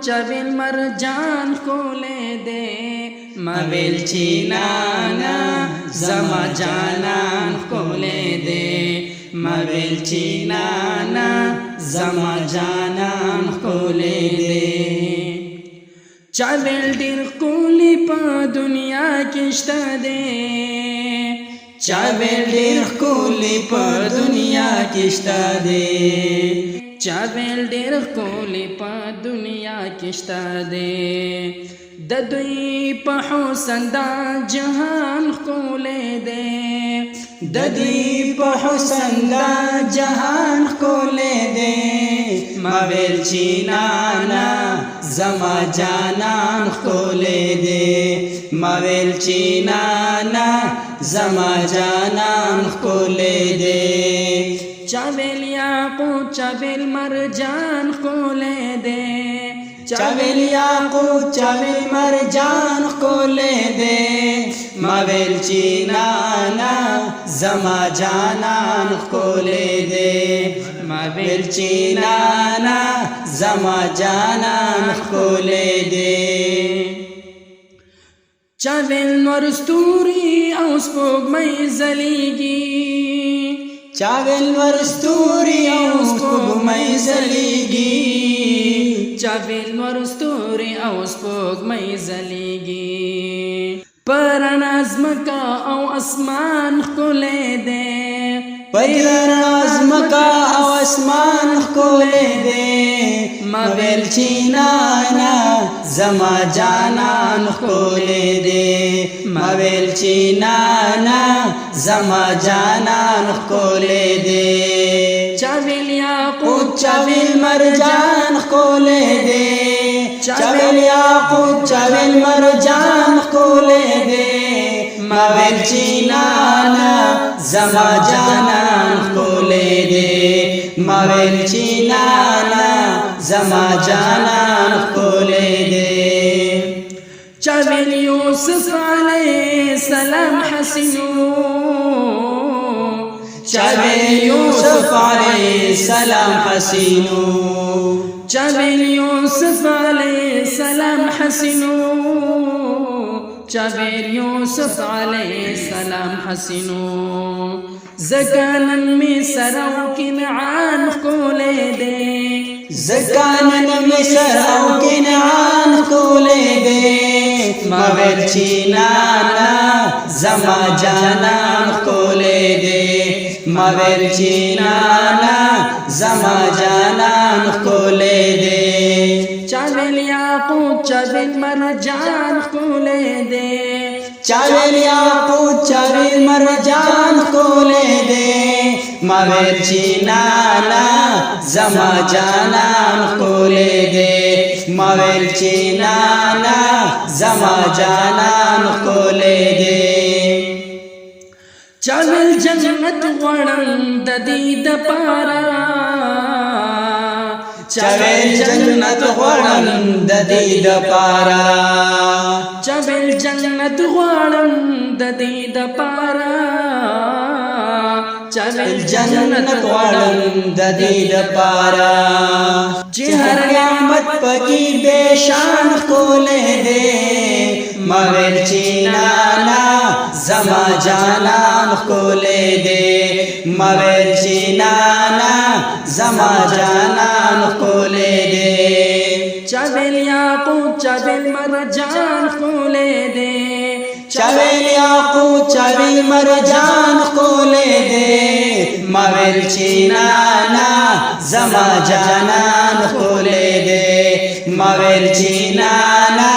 چویل مرجان کولے دے مویل چینانا زما جانان کولے دے مویل چینانا زما جانان کولے دے چویل ډیر کولی په دنیا کشته دے چویل ډیر کولی په دنیا کشته دے چاویل ډیر کولی په دنیا کشته دے د دوی په حسن دا جهان ښکلی دے د دوی په حسن دا جهان ښکلی دے مویل چینانا زما جانان ښکلی دے مویل چینانا زما جانان ښکلی دے چاویل یاقوت چاویل مرجان ښکلی دے چاویل یاقوت چاویل مرجان ښکلی دے مویل چینانا زما جانان ښکلی دے مویل چینانا زما جانان ښکلی دے چاویل نور ستوري او سپوږمۍ ځلیږي چاویل ور ستوري او سپوږمۍ ځلیږي چاویل ور ستوري او سپوږمۍ ځلیږي پر نظمکا او اسمان ښکلی دے پر نظمکا او اسمان ښکلی دے مویل چینانا زما جانان ښکلی دے مویل چینانا زما جانان ښکلی دے چاویل یاقوت چاویل مرجان ښکلی دے چاویل یاقوت چاویل مرجان ښکلی دے مویل چینانا زما جانان ښکلی دے مویل چینانا زما جانان ښکلی دے چاویل یوسف علیہ السلام حسینو چاویل یوسف علیہ السلام حسینو چاویل یوسف علیہ السلام حسینو چاویل یوسف علیہ السلام حسینو زکانن می سرو کنعان ښکلی دے زکانن می سرو کنعان ښکلی دے مویل چینانا زما جانان ښکلی دے مویل چینانا زما جانان ښکلی دے چاویل یاقوت چاویل مرجان ښکلی دے چاویل یاقوت چاویل مرجان ښکلی دے مویل چینانا زما جانان ښکلی دے مویل چینانا زما جانان ښکلی دے چاویل جنت غواړم د دې دپاره چاویل جنت غواړم د دې دپاره چاویل جنت غواړم د دې دپاره چاویل جنت غواړم د دې دپاره چې هر نعمت پکې بے شان ښکلی دے مویل چینانا زما جانان ښکلی دے مویل چینانا زما جانان ښکلی دے چاویل یاقوت چاویل مرجان ښکلی دے چاویل یاقوت چاویل مرجان ښکلی دے مویل چینانا زما جانان ښکلی دے مویل چینانا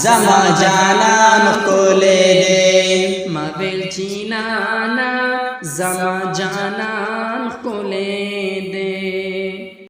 زما جانان ښکلی دے مویل چینانا زما جانان ښکلی